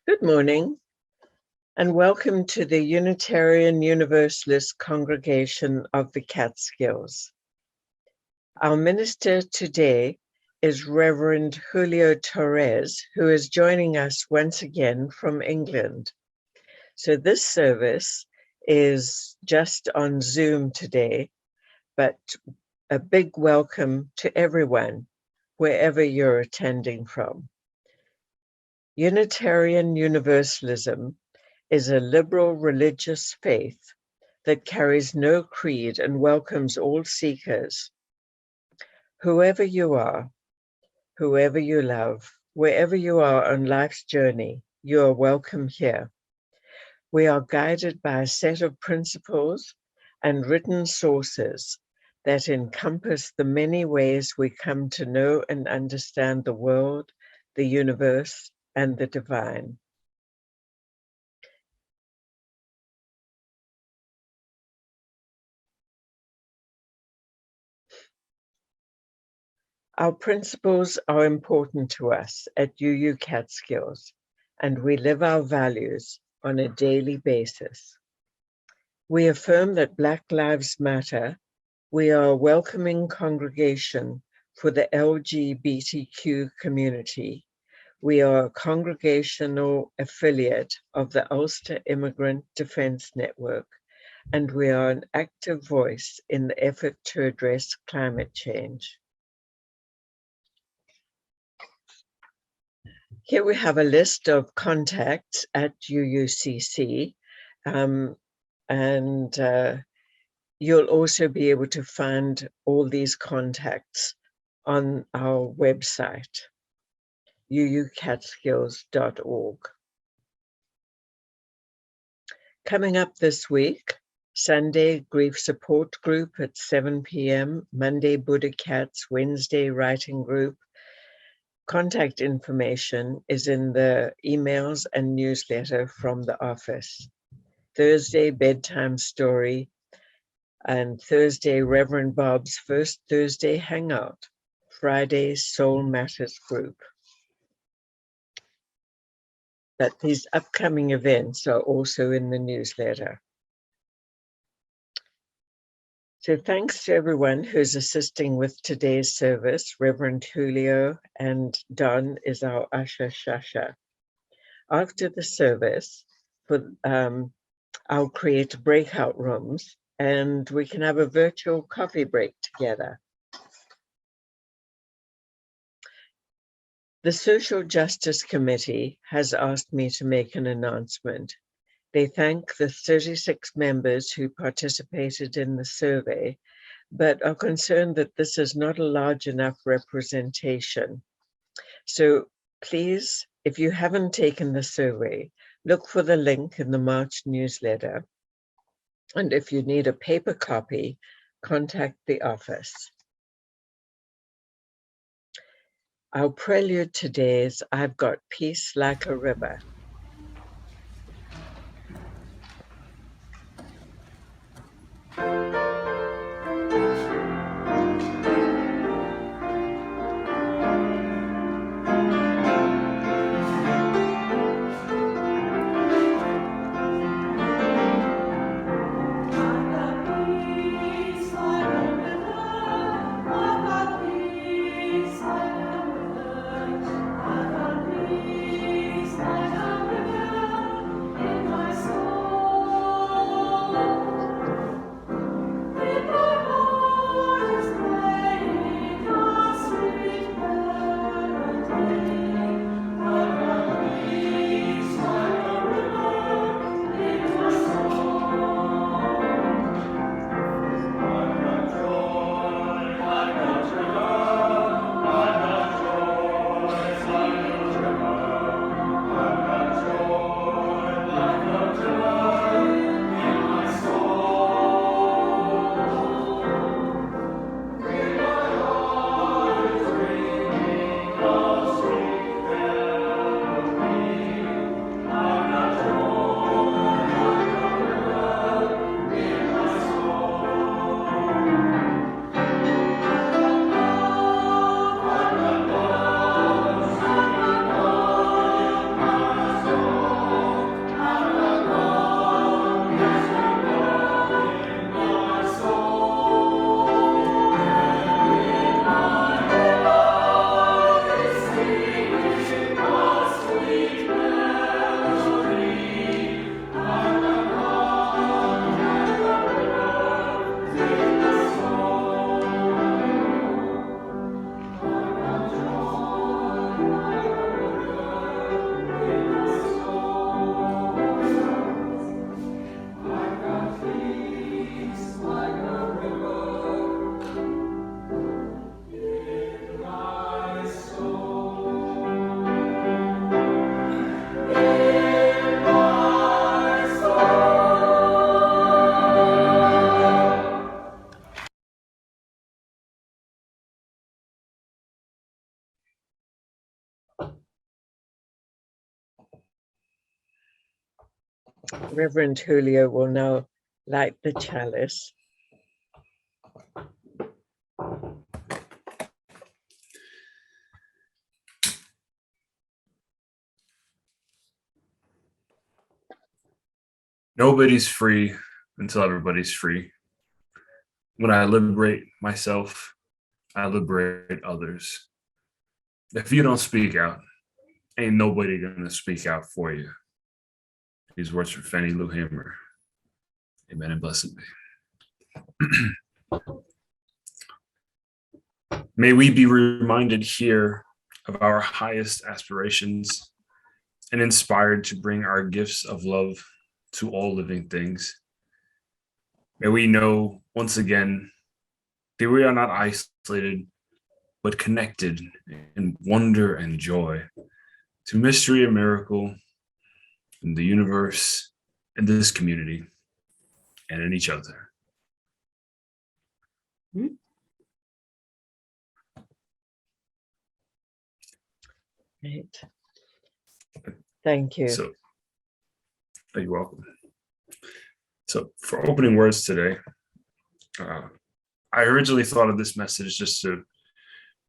Good morning, and welcome to the Unitarian Universalist Congregation of the Catskills. Our minister today is Reverend Julio Torres, who is joining us once again from England. So this service is just on Zoom today, but a big welcome to everyone, wherever you're attending from. Unitarian Universalism is a liberal religious faith that carries no creed and welcomes all seekers. Whoever you are, whoever you love, wherever you are on life's journey, you are welcome here. We are guided by a set of principles and written sources that encompass the many ways we come to know and understand the world, the universe, and the divine. Our principles are important to us at UU Catskills, and we live our values on a daily basis. We affirm that Black Lives Matter. We are a welcoming congregation for the LGBTQ community. We are a congregational affiliate of the Ulster Immigrant Defence Network, and we are an active voice in the effort to address climate change. Here we have a list of contacts at UUCC, and you'll also be able to find all these contacts on our website, uucatskills.org. Coming up this week, Sunday, Grief Support Group at 7 p.m., Monday, Buddha Cats, Wednesday, Writing Group. Contact information is in the emails and newsletter from the office. Thursday, bedtime story, and Thursday, Reverend Bob's First Thursday Hangout. Friday, Soul Matters Group. But these upcoming events are also in the newsletter. So thanks to everyone who's assisting with today's service. Reverend Julio and Don is our Usher Shasha. After the service, I'll create breakout rooms and we can have a virtual coffee break together. The Social Justice Committee has asked me to make an announcement. They thank the 36 members who participated in the survey, but are concerned that this is not a large enough representation. So please, if you haven't taken the survey, look for the link in the March newsletter. And if you need a paper copy, contact the office. Our prelude today is I've Got Peace Like a River. Peace like a river. Reverend Julio will now light the chalice. Nobody's free until everybody's free. When I liberate myself, I liberate others. If you don't speak out, ain't nobody gonna speak out for you. These words from Fannie Lou Hamer. Amen and blessed be. May we be reminded here of our highest aspirations and inspired to bring our gifts of love to all living things. May we know once again that we are not isolated, but connected in wonder and joy to mystery and miracle in the universe, in this community, and in each other. Great. Thank you. So, you're welcome. So for opening words today, I originally thought of this message just to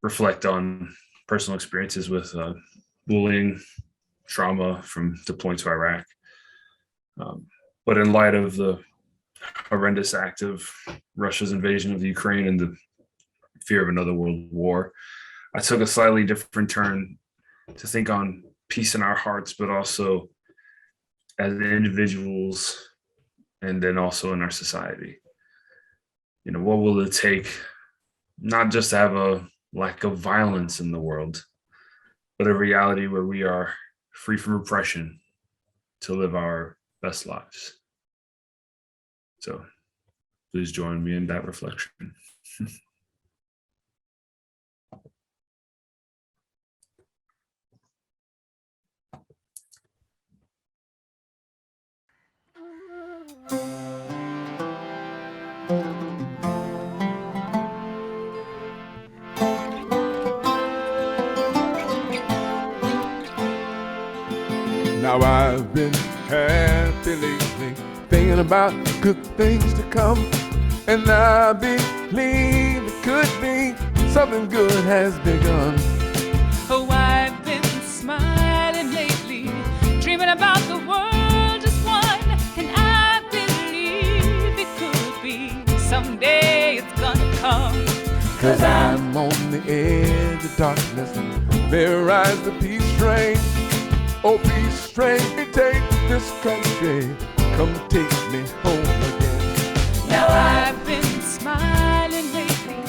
reflect on personal experiences with bullying, trauma from deploying to Iraq. But in light of the horrendous act of Russia's invasion of Ukraine and the fear of another world war, I took a slightly different turn to think on peace in our hearts, but also as individuals and then also in our society. You know, what will it take not just to have a lack of violence in the world, but a reality where we are free from oppression to live our best lives. So please join me in that reflection. Now I've been happy lately, thinking about good things to come, and I believe it could be something good has begun. Oh, I've been smiling lately, dreaming about the world as one, and I believe it could be someday it's gonna come. 'Cause I'm on the edge of darkness, and there rides the peace train. Oh, peace train, take this country, come take me home again. Now I've been smiling lately,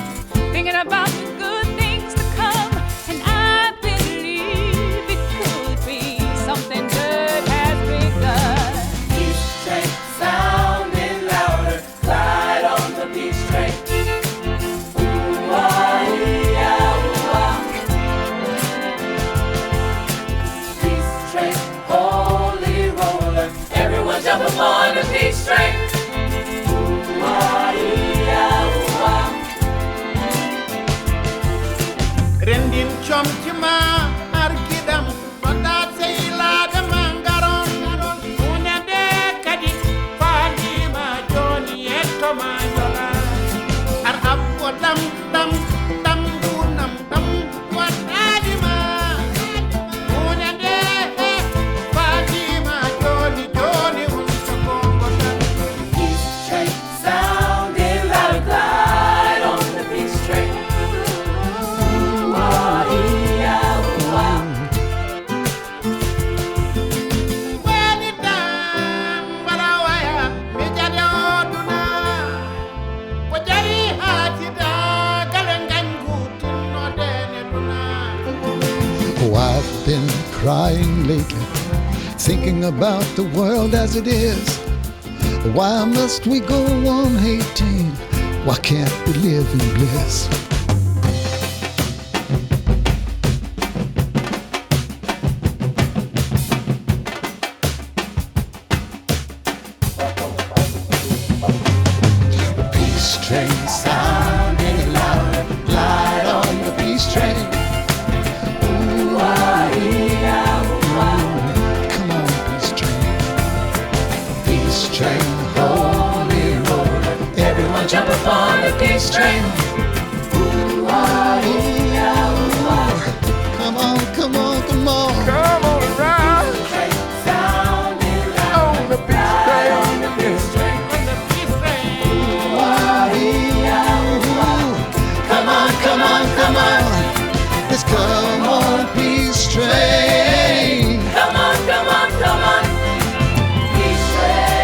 thinking about the good things to come, and I believe it could be something good has begun. Peace train sounding louder, glide on the peace train. Jump upon the peace train. Rendin chomchima arkidam fata seila de mangaron unade kadi fadima joni eto manjola ar abodam dam dam bunam dam wadadima unade fadima joni joni Peace train sounding loud, glide on the peace train. Oh, I've been crying lately, thinking about the world as it is. Why must we go on hating? Why can't we live in bliss? The peace train sounding louder, glide on the peace train. Ooh, come on, peace train. jump upon the peace train. Come on, come on, come on. Come on and ride Sounding loud. on the peace train. On the peace train. On the peace train. Come on, come on, come on. Let's come on, peace train. Come on, come on, come on. Peace train.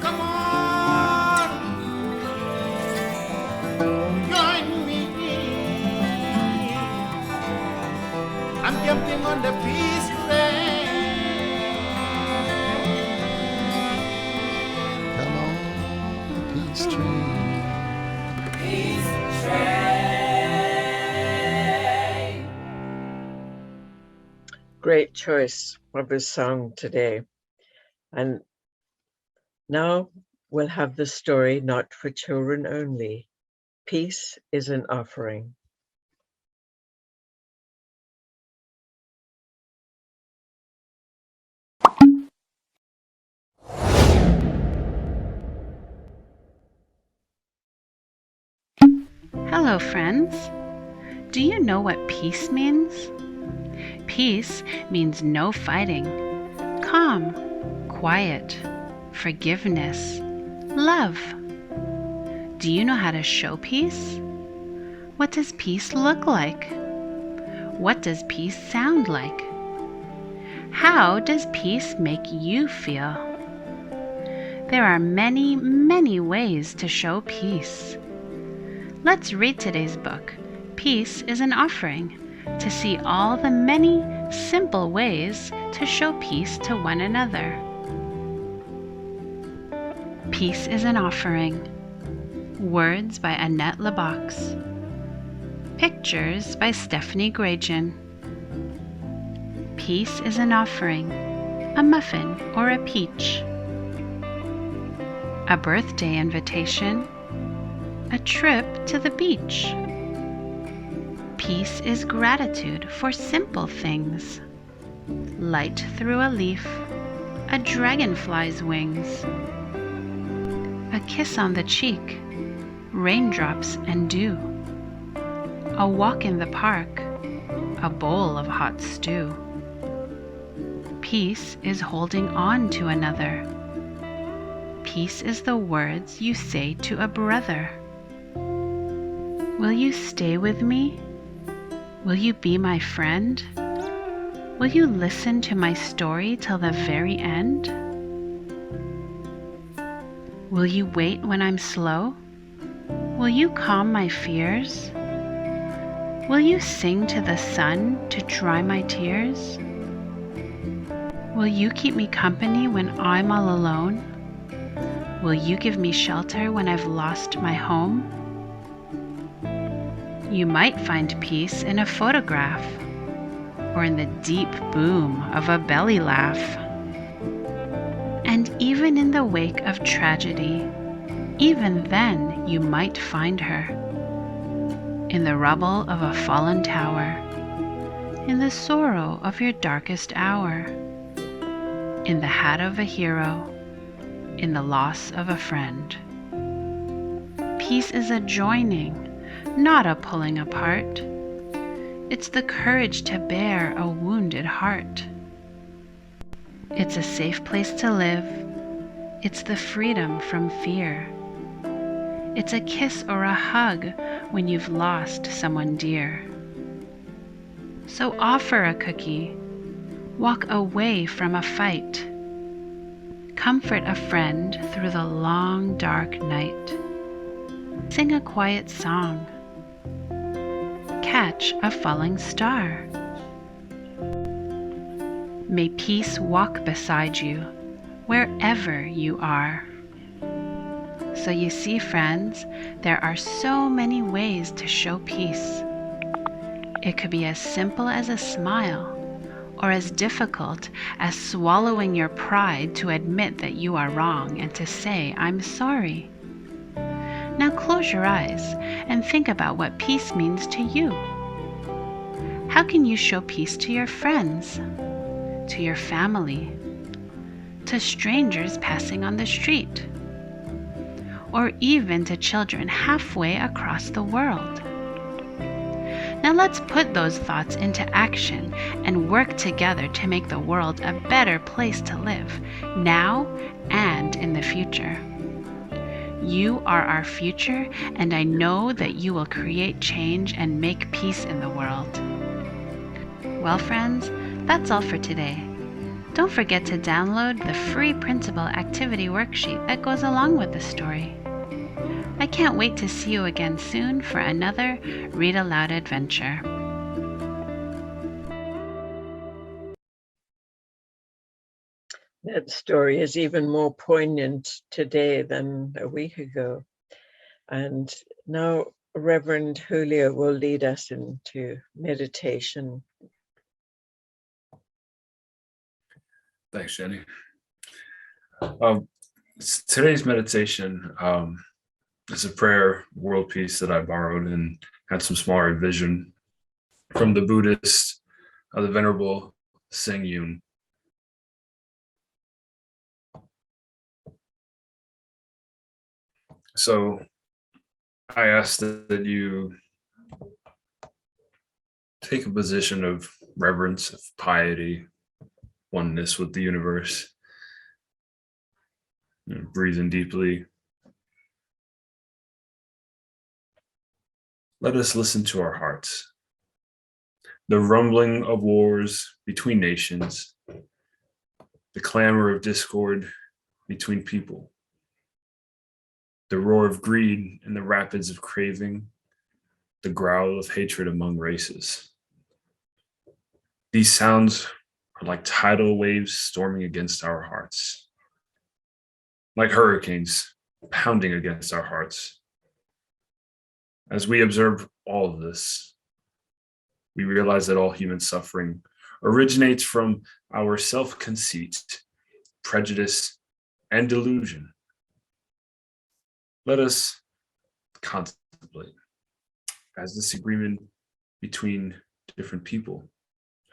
Come on. Join me. I'm jumping on the peace train. Come on, peace train. Peace train. Great choice of a song today. And now we'll have the story Not for Children Only. Peace is an Offering. Hello, friends. Do you know what peace means? Peace means no fighting, calm, quiet, forgiveness, love. Do you know how to show peace? What does peace look like? What does peace sound like? How does peace make you feel? There are many, many ways to show peace. Let's read today's book, Peace is an Offering, to see all the many simple ways to show peace to one another. Peace is an Offering. Words by Annette LeBox. Pictures by Stephanie Graygen. Peace is an offering, a muffin or a peach. A birthday invitation, a trip to the beach. Peace is gratitude for simple things. Light through a leaf, a dragonfly's wings. A kiss on the cheek, raindrops and dew. A walk in the park, a bowl of hot stew. Peace is holding on to another. Peace is the words you say to a brother. Will you stay with me? Will you be my friend? Will you listen to my story till the very end? Will you wait when I'm slow? Will you calm my fears? Will you sing to the sun to dry my tears? Will you keep me company when I'm all alone? Will you give me shelter when I've lost my home? You might find peace in a photograph or in the deep boom of a belly laugh. And even in the wake of tragedy, even then you might find her. In the rubble of a fallen tower, in the sorrow of your darkest hour, in the hat of a hero, in the loss of a friend. Peace is a joining, not a pulling apart. It's the courage to bear a wounded heart. It's a safe place to live. It's the freedom from fear. It's a kiss or a hug when you've lost someone dear. So offer a cookie. Walk away from a fight. Comfort a friend through the long, dark night. Sing a quiet song. Catch a falling star. May peace walk beside you wherever you are. So you see, friends, there are so many ways to show peace. It could be as simple as a smile, or as difficult as swallowing your pride to admit that you are wrong and to say, "I'm sorry." Now close your eyes and think about what peace means to you. How can you show peace to your friends, to your family, to strangers passing on the street, or even to children halfway across the world? Now let's put those thoughts into action and work together to make the world a better place to live, now and in the future. You are our future, and I know that you will create change and make peace in the world. Well, friends, that's all for today. Don't forget to download the free printable activity worksheet that goes along with the story. I can't wait to see you again soon for another Read Aloud adventure. That story is even more poignant today than a week ago. And now Reverend Julio will lead us into meditation. Thanks, Jenny. Today's meditation is a prayer world piece that I borrowed and had some small revision from the Buddhist, the Venerable Seng Yun. So I ask that you take a position of reverence, of piety, oneness with the universe. Breathe in deeply. Let us listen to our hearts. The rumbling of wars between nations, the clamor of discord between people, the roar of greed and the rapids of craving, the growl of hatred among races. These sounds are like tidal waves storming against our hearts, like hurricanes pounding against our hearts. As we observe all of this, we realize that all human suffering originates from our self-conceit, prejudice, and delusion. Let us contemplate as disagreement between different people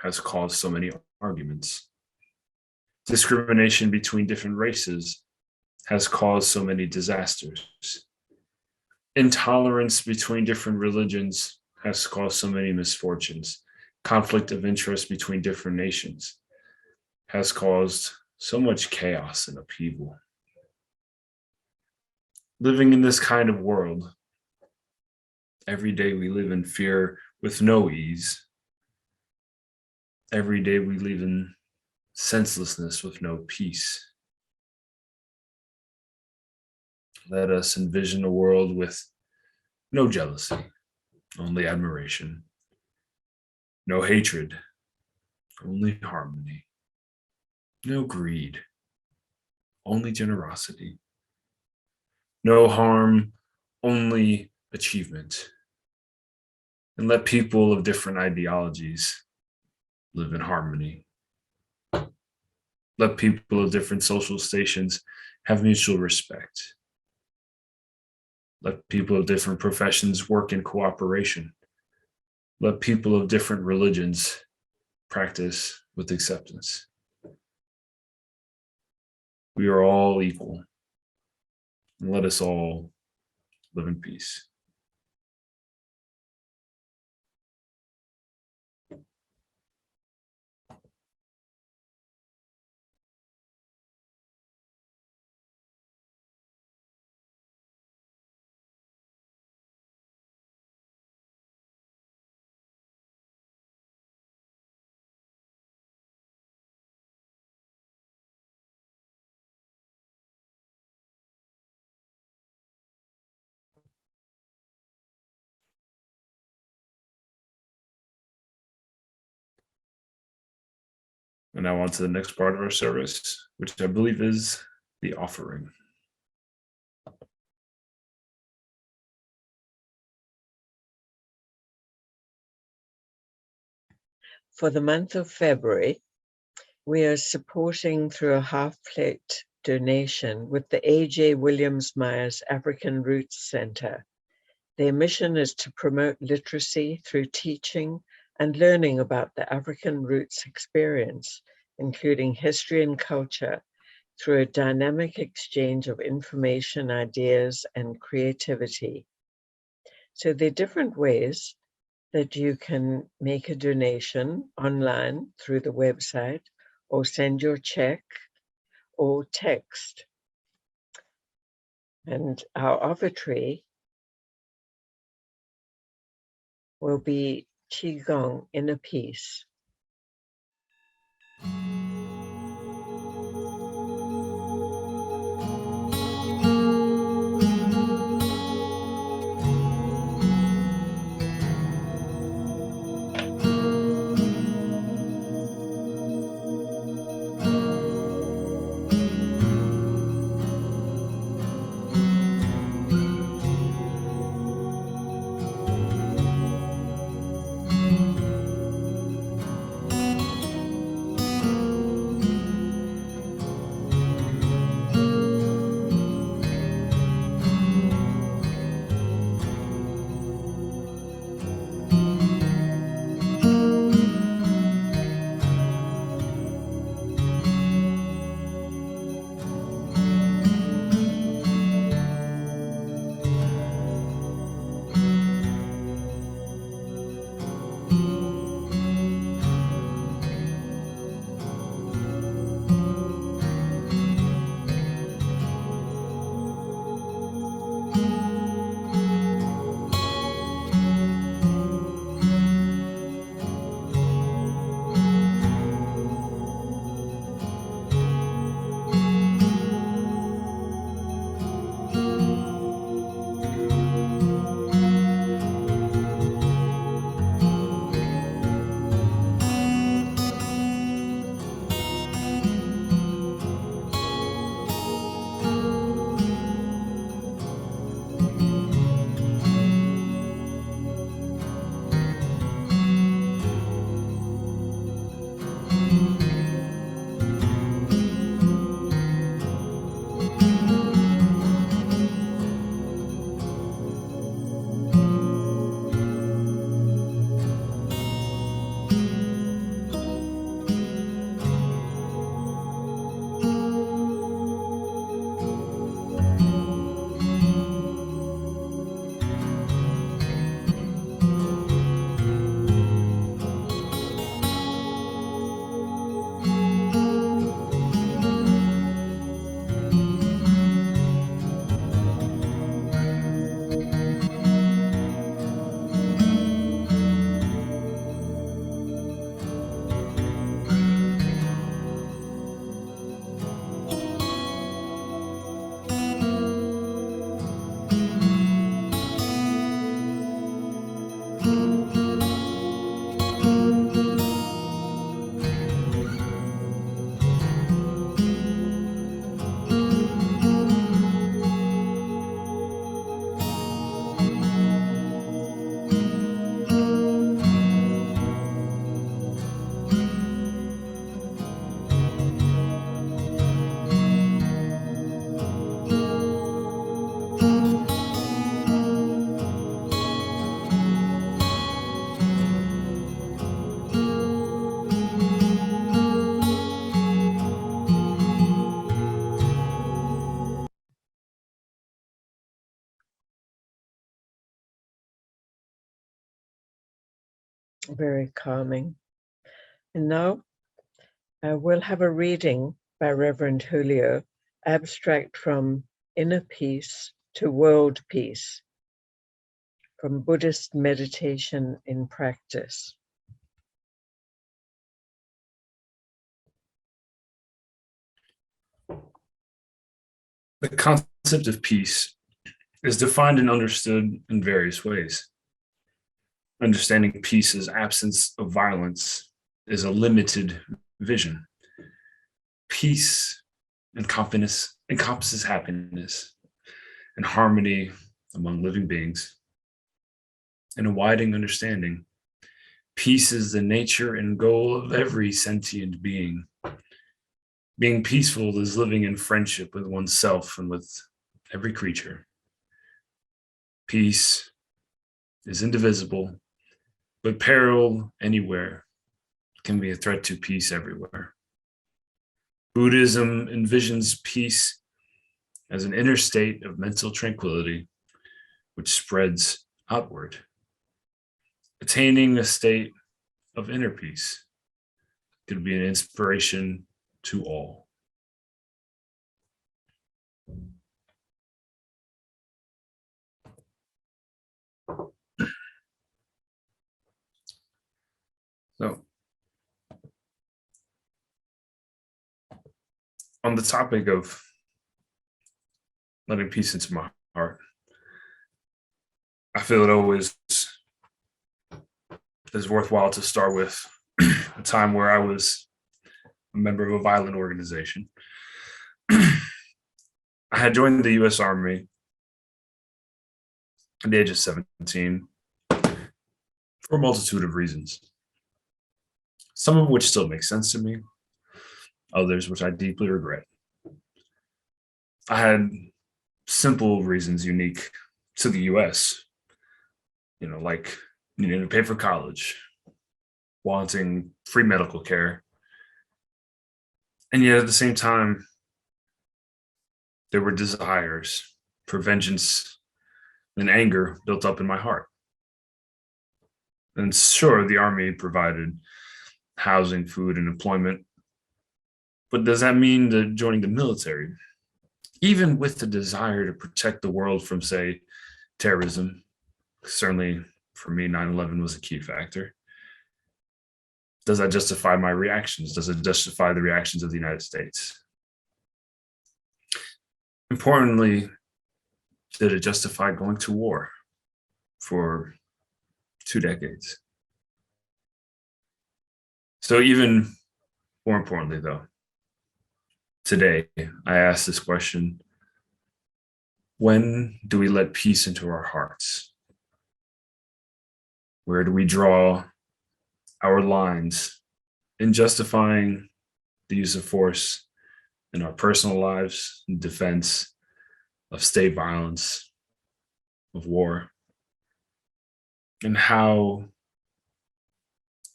has caused so many arguments. Discrimination between different races has caused so many disasters. Intolerance between different religions has caused so many misfortunes. Conflict of interest between different nations has caused so much chaos and upheaval. Living in this kind of world, every day we live in fear with no ease. Every day we live in senselessness with no peace. Let us envision a world with no jealousy, only admiration, no hatred, only harmony, no greed, only generosity, no harm, only achievement. And let people of different ideologies live in harmony. Let people of different social stations have mutual respect. Let people of different professions work in cooperation. Let people of different religions practice with acceptance. We are all equal, and let us all live in peace. And now on to the next part of our service, which I believe is the offering. For the month of February, we are supporting through a half-plate donation with the A.J. Williams Myers African Roots Center. Their mission is to promote literacy through teaching, and learning about the African roots experience, including history and culture, through a dynamic exchange of information, ideas, and creativity. So there are different ways that you can make a donation online through the website, or send your check or text. And our offertory will be Qigong Inner Peace. Very calming. And now we'll have a reading by Reverend Julio, abstract from Inner Peace to World Peace, from Buddhist Meditation in Practice. The concept of peace is defined and understood in various ways. Understanding peace as absence of violence is a limited vision. Peace encompasses happiness and harmony among living beings. In a widening understanding, peace is the nature and goal of every sentient being. Being peaceful is living in friendship with oneself and with every creature. Peace is indivisible, but peril anywhere can be a threat to peace everywhere. Buddhism envisions peace as an inner state of mental tranquility, which spreads outward. Attaining a state of inner peace could be an inspiration to all. So, on the topic of letting peace into my heart, I feel it always is worthwhile to start with a time where I was a member of a violent organization. I had joined the US Army at the age of 17 for a multitude of reasons, some of which still make sense to me, others which I deeply regret. I had simple reasons unique to the US, like needing to pay for college, wanting free medical care. And yet at the same time, there were desires for vengeance and anger built up in my heart. And sure, the Army provided housing, food, and employment. But does that mean that joining the military, even with the desire to protect the world from, say, terrorism, certainly for me, 9/11 was a key factor, does that justify my reactions? Does it justify the reactions of the United States? Importantly, did it justify going to war for 2 decades? So even more importantly, though, today I ask this question: when do we let peace into our hearts? Where do we draw our lines in justifying the use of force in our personal lives in defense of state violence, of war? And how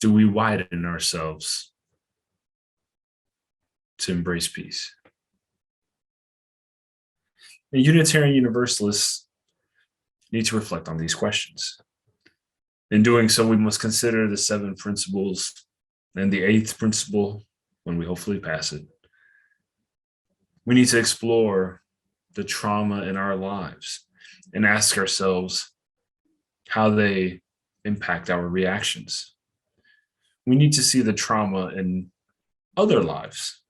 do we widen ourselves to embrace peace? And Unitarian Universalists need to reflect on these questions. In doing so, we must consider the 7 principles and the 8th principle when we hopefully pass it. We need to explore the trauma in our lives and ask ourselves how they impact our reactions. We need to see the trauma in other lives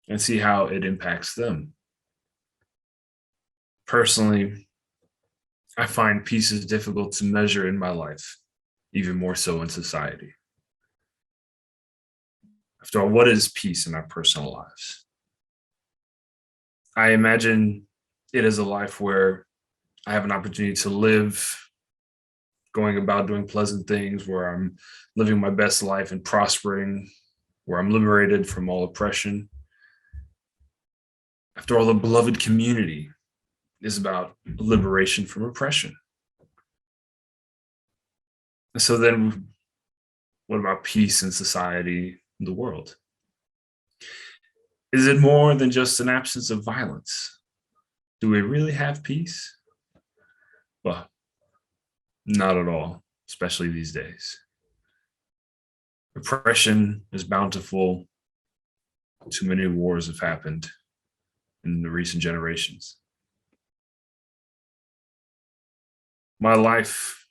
and see how it impacts them. Personally, I find peace is difficult to measure in my life, even more so in society. After all, what is peace in our personal lives? I imagine it is a life where I have an opportunity to live, going about doing pleasant things, where I'm living my best life and prospering, where I'm liberated from all oppression. After all, the beloved community is about liberation from oppression. And so then, what about peace in society, in the world? Is it more than just an absence of violence? Do we really have peace? Well, not at all, especially these days. Oppression is bountiful. Too many wars have happened in the recent generations. My life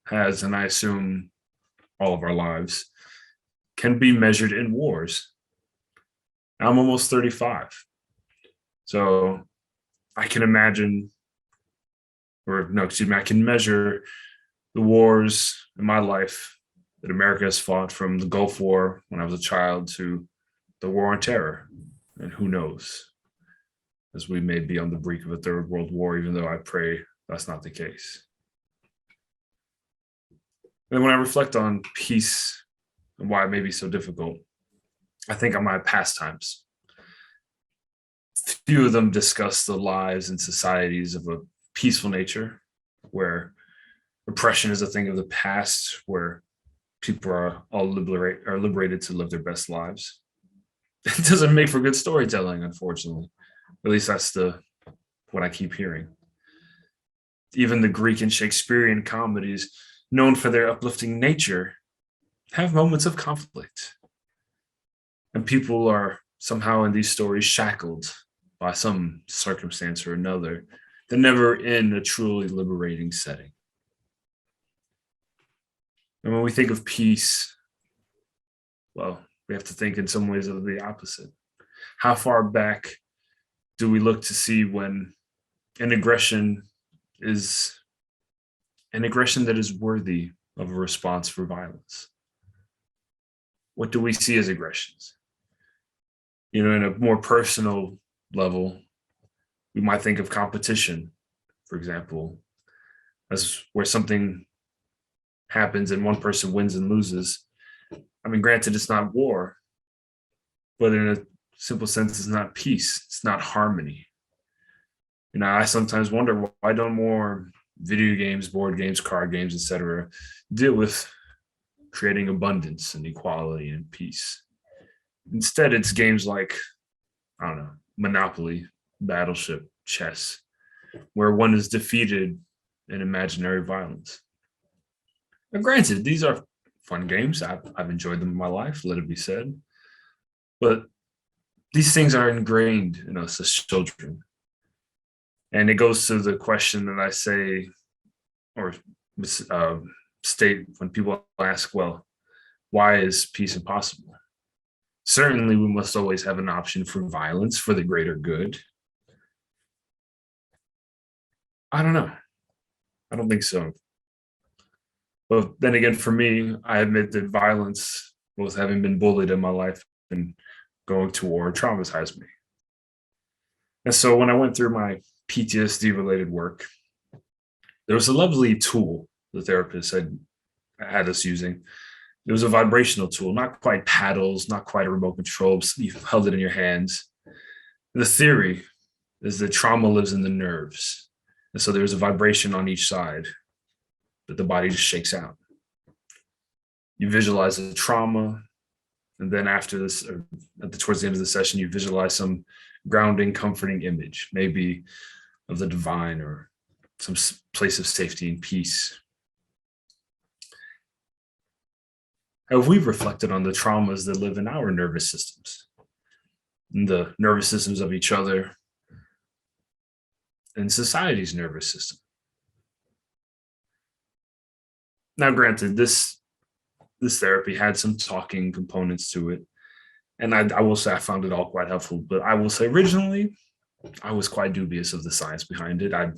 has, and I assume all of our lives, can be measured in wars. I'm almost 35. So I can imagine, I can measure the wars in my life that America has fought, from the Gulf War when I was a child to the war on terror. And who knows, as we may be on the brink of a third world war, even though I pray that's not the case. And when I reflect on peace and why it may be so difficult, I think of my pastimes. Few of them discuss the lives and societies of a peaceful nature, where oppression is a thing of the past, where people are all liberated to live their best lives. It doesn't make for good storytelling, unfortunately. At least that's what I keep hearing. Even the Greek and Shakespearean comedies, known for their uplifting nature, have moments of conflict. And people are somehow in these stories shackled by some circumstance or another. They're never in a truly liberating setting. And when we think of peace, well, we have to think in some ways of the opposite. How far back do we look to see when an aggression is an aggression that is worthy of a response for violence? What do we see as aggressions? You know, in a more personal level, we might think of competition, for example, as where something happens and one person wins and loses. I mean, granted, it's not war, but in a simple sense, it's not peace. It's not harmony. You know, I sometimes wonder, why don't more video games, board games, card games, etc., deal with creating abundance and equality and peace? Instead, it's games like, I don't know, Monopoly, Battleship, chess, where one is defeated in imaginary violence. And granted, these are fun games. I've enjoyed them in my life, let it be said. But these things are ingrained in us as children. And it goes to the question that I say, or state when people ask, well, why is peace impossible? Certainly, we must always have an option for violence for the greater good. I don't know. I don't think so. But then again, for me, I admit that violence, both having been bullied in my life and going to war, traumatized me. And so when I went through my PTSD related work, there was a lovely tool the therapist had us using. It was a vibrational tool, not quite paddles, not quite a remote control. You held it in your hands. The theory is that trauma lives in the nerves. And so there's a vibration on each side that the body just shakes out. You visualize the trauma, and then after this, or towards the end of the session, you visualize some grounding, comforting image, maybe of the divine or some place of safety and peace. Have we reflected on the traumas that live in our nervous systems, in the nervous systems of each other, and society's nervous system? Now, granted, this therapy had some talking components to it, and I will say I found it all quite helpful. But I will say originally, I was quite dubious of the science behind it. I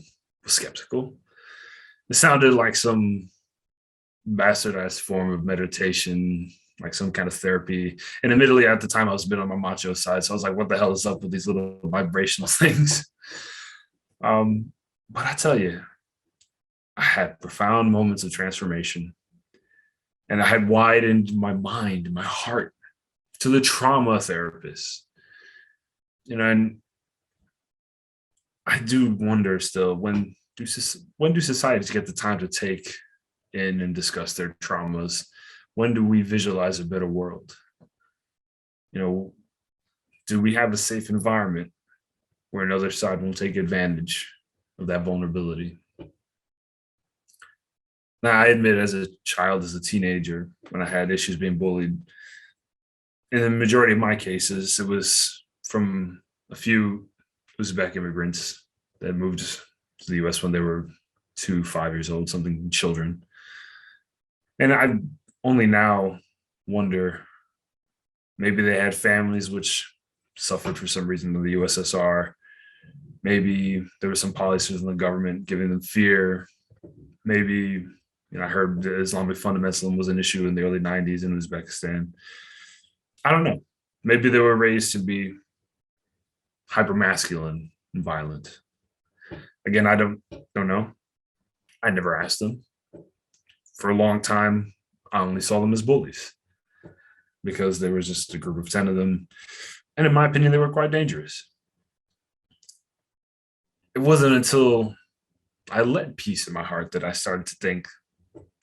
was skeptical. It sounded like some bastardized form of meditation, like some kind of therapy. And admittedly, at the time, I was a bit on my macho side, so I was like, "What the hell is up with these little vibrational things?" But I tell you, I had profound moments of transformation, and I had widened my mind, my heart to the trauma therapist. You know, and I do wonder still, when do societies get the time to take in and discuss their traumas? When do we visualize a better world? You know, do we have a safe environment where another side won't take advantage of that vulnerability? Now, I admit, as a child, as a teenager, when I had issues being bullied, in the majority of my cases, it was from a few Uzbek immigrants that moved to the US when they were 2, 5 years old, something, children. And I only now wonder, maybe they had families which suffered for some reason in the USSR. Maybe there were some policies in the government giving them fear. Maybe, I heard that Islamic fundamentalism was an issue in the early 90s in Uzbekistan. I don't know. Maybe they were raised to be hypermasculine and violent. Again, I don't know. I never asked them. For a long time, I only saw them as bullies because there was just a group of 10 of them. And in my opinion, they were quite dangerous. It wasn't until I let peace in my heart that I started to think,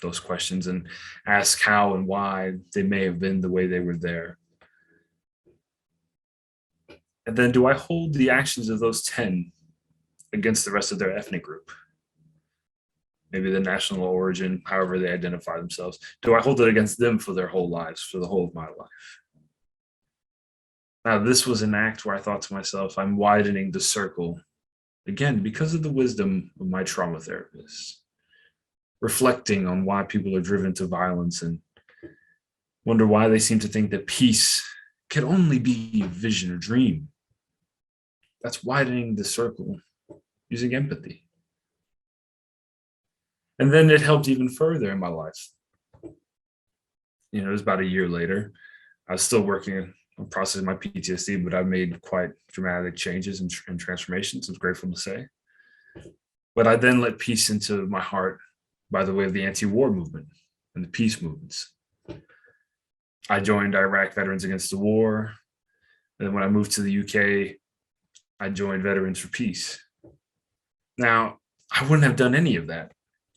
those questions and ask how and why they may have been the way they were there. And then do I hold the actions of those 10 against the rest of their ethnic group? Maybe the national origin, however they identify themselves. Do I hold it against them for their whole lives, for the whole of my life? Now, this was an act where I thought to myself, I'm widening the circle, again, because of the wisdom of my trauma therapist, reflecting on why people are driven to violence and wonder why they seem to think that peace could only be a vision or dream. That's widening the circle using empathy. And then it helped even further in my life. It was about a year later. I was still working on processing my PTSD, but I've made quite dramatic changes and transformations, I'm grateful to say. But I then let peace into my heart by the way of the anti-war movement and the peace movements. I joined Iraq Veterans Against the War. And then when I moved to the UK, I joined Veterans for Peace. Now, I wouldn't have done any of that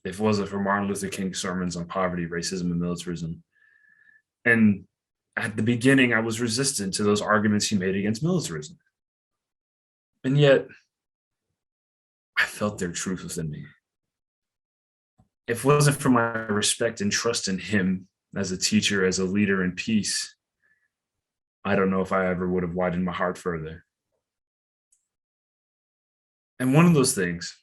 if it wasn't for Martin Luther King's sermons on poverty, racism, and militarism. And at the beginning, I was resistant to those arguments he made against militarism. And yet, I felt their truth within me. If it wasn't for my respect and trust in him as a teacher, as a leader in peace, I don't know if I ever would have widened my heart further. And one of those things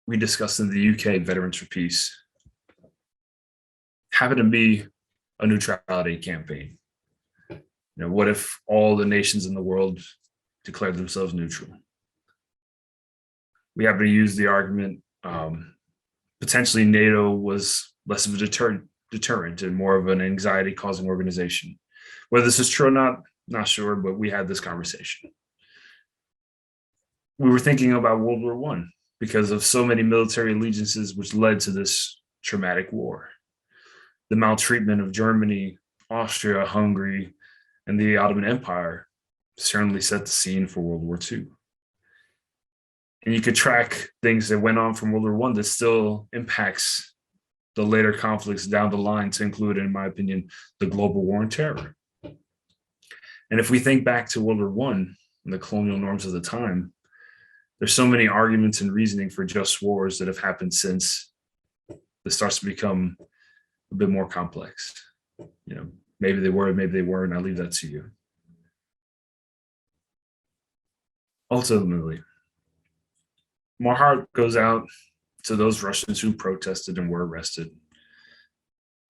we discussed in the UK Veterans for Peace happened to be a neutrality campaign. What if all the nations in the world declared themselves neutral? We happen to use the argument, potentially NATO was less of a deterrent and more of an anxiety-causing organization. Whether this is true or not sure, but we had this conversation. We were thinking about World War I because of so many military allegiances which led to this traumatic war. The maltreatment of Germany, Austria, Hungary, and the Ottoman Empire certainly set the scene for World War II. And you could track things that went on from World War I that still impacts the later conflicts down the line, to include, in my opinion, the global war on terror. And if we think back to World War I and the colonial norms of the time, there's so many arguments and reasoning for just wars that have happened since. This starts to become a bit more complex. Maybe they were, maybe they weren't. I'll leave that to you. Ultimately, my heart goes out to those Russians who protested and were arrested,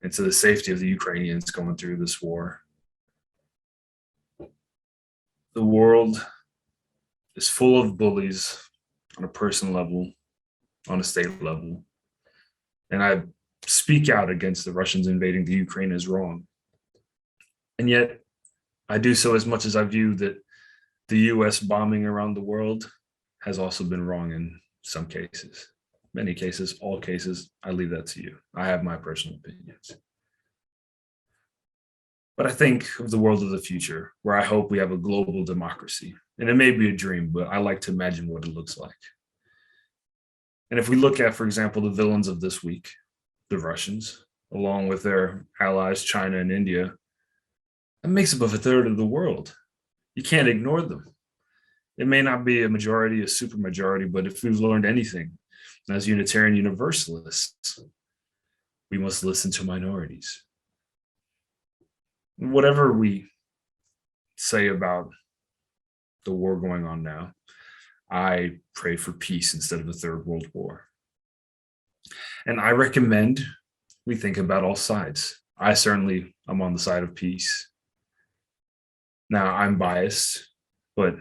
and to the safety of the Ukrainians going through this war. The world is full of bullies on a personal level, on a state level. And I speak out against the Russians invading the Ukraine as wrong. And yet I do so as much as I view that the US bombing around the world has also been wrong in some cases. Many cases, all cases, I leave that to you. I have my personal opinions. But I think of the world of the future, where I hope we have a global democracy. And it may be a dream, but I like to imagine what it looks like. And if we look at, for example, the villains of this week, the Russians, along with their allies, China and India, that makes up a third of the world. You can't ignore them. It may not be a majority, a super majority, but if we've learned anything as Unitarian Universalists, we must listen to minorities. Whatever we say about the war going on now, I pray for peace instead of a third world war. And I recommend we think about all sides. I certainly am on the side of peace. Now, I'm biased, but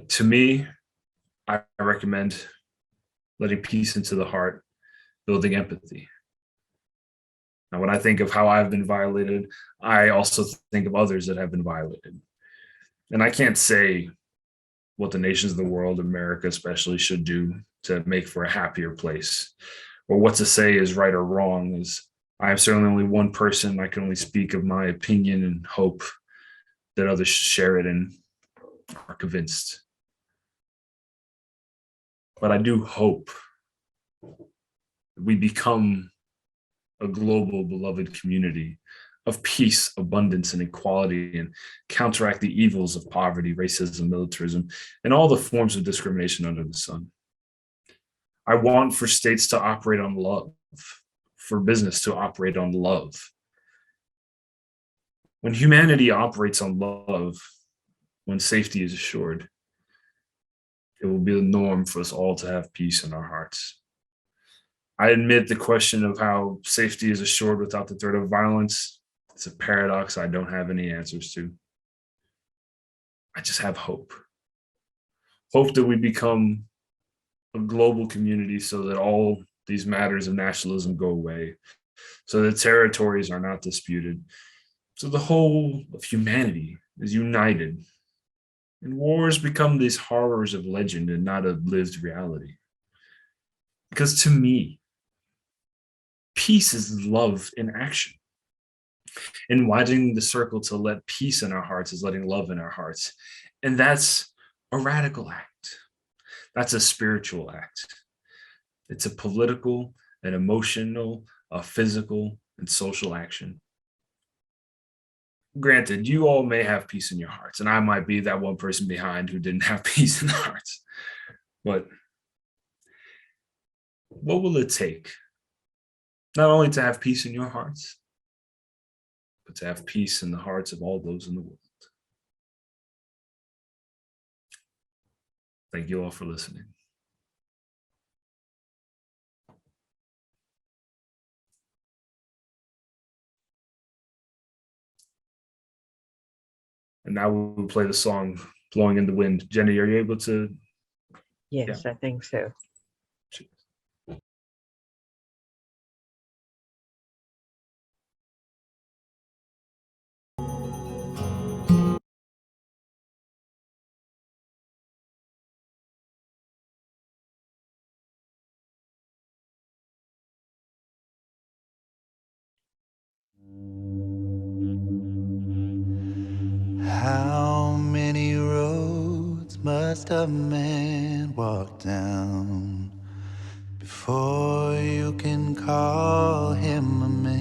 to me, I recommend letting peace into the heart, building empathy. Now, when I think of how I've been violated, I also think of others that have been violated. And I can't say what the nations of the world, America especially, should do to make for a happier place, or what to say is right or wrong. As I am certainly only one person, I can only speak of my opinion and hope that others share it and are convinced. But I do hope We become a global beloved community of peace, abundance, and equality, and counteract the evils of poverty, racism, militarism, and all the forms of discrimination under the sun. I want for states to operate on love, for business to operate on love. When humanity operates on love, when safety is assured, it will be the norm for us all to have peace in our hearts. I admit the question of how safety is assured without the threat of violence. It's a paradox I don't have any answers to. I just have hope. Hope that we become a global community so that all these matters of nationalism go away, so that territories are not disputed, so the whole of humanity is united, and wars become these horrors of legend and not of lived reality. Because to me, peace is love in action. And widening the circle to let peace in our hearts is letting love in our hearts. And that's a radical act. That's a spiritual act. It's a political, an emotional, a physical, and social action. Granted, you all may have peace in your hearts, and I might be that one person behind who didn't have peace in their hearts. But what will it take? Not only to have peace in your hearts, but to have peace in the hearts of all those in the world. Thank you all for listening. And now we'll play the song Blowing in the Wind. Jenny, are you able to? Yes, yeah. I think so. How many roads must a man walk down before you can call him a man?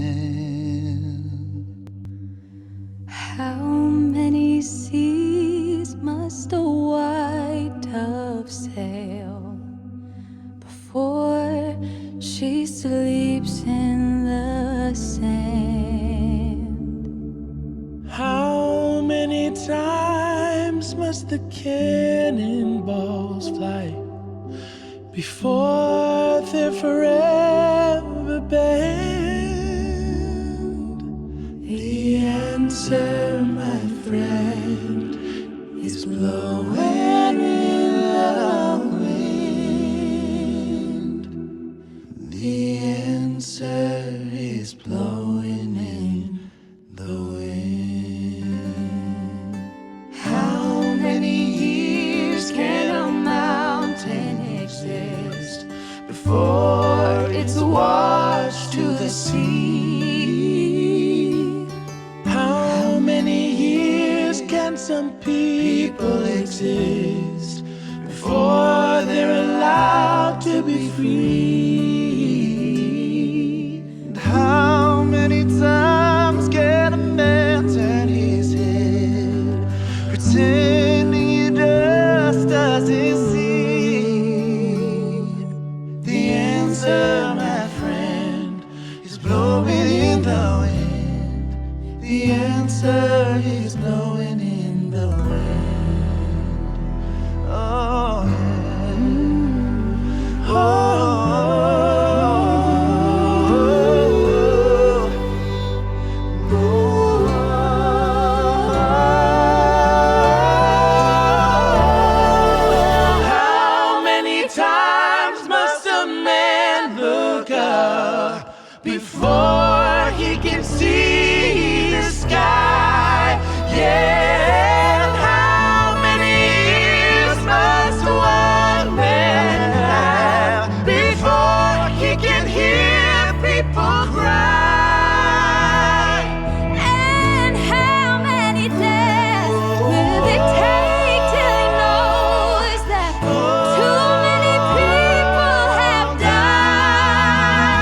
How many seas must a white dove sail before she sleeps in the sand? How many times must the cannonballs fly before they're forever banned? The answer, my friend, is blowing in the wind. The answer is blowing in the wind. How many years can a mountain exist before it's washed to the sea? How many years can some people exist before they're allowed to be free? And how many times can a man turn his head, pretending he just doesn't see? The answer, my friend, is blowing in the wind. The answer is blowing in the wind. Oh, yeah. Oh. Before he can see the sky, yeah. And how many years must one man have before he can hear people cry? And how many days will it take till he knows that too many people have died?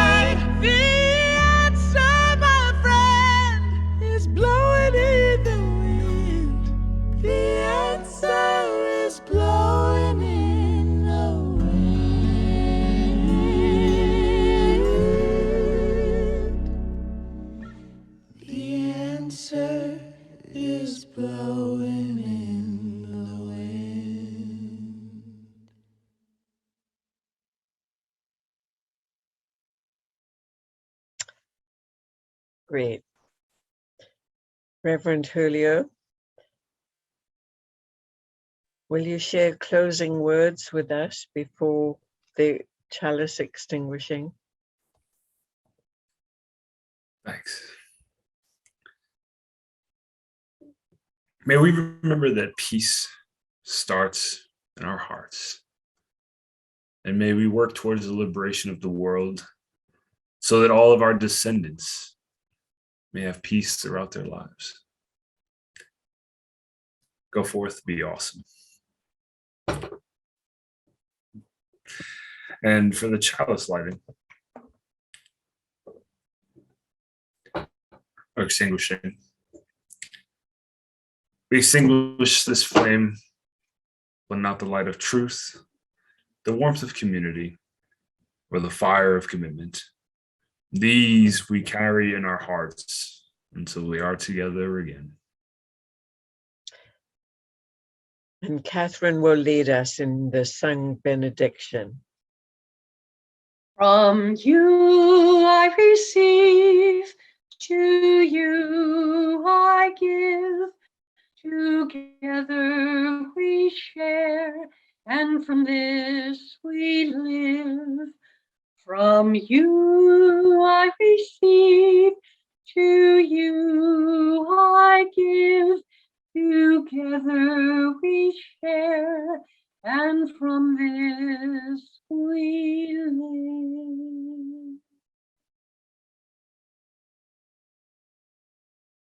Great. Reverend Julio, will you share closing words with us before the chalice extinguishing? Thanks. May we remember that peace starts in our hearts. And may we work towards the liberation of the world so that all of our descendants may have peace throughout their lives. Go forth, be awesome. And for the chalice lighting, or extinguishing, we extinguish this flame, but not the light of truth, the warmth of community, or the fire of commitment. These we carry in our hearts until we are together again. And Catherine will lead us in the sung benediction. From you I receive, to you I give. Together we share, and from this we live. From you I receive, to you I give. Together we share, and from this we live.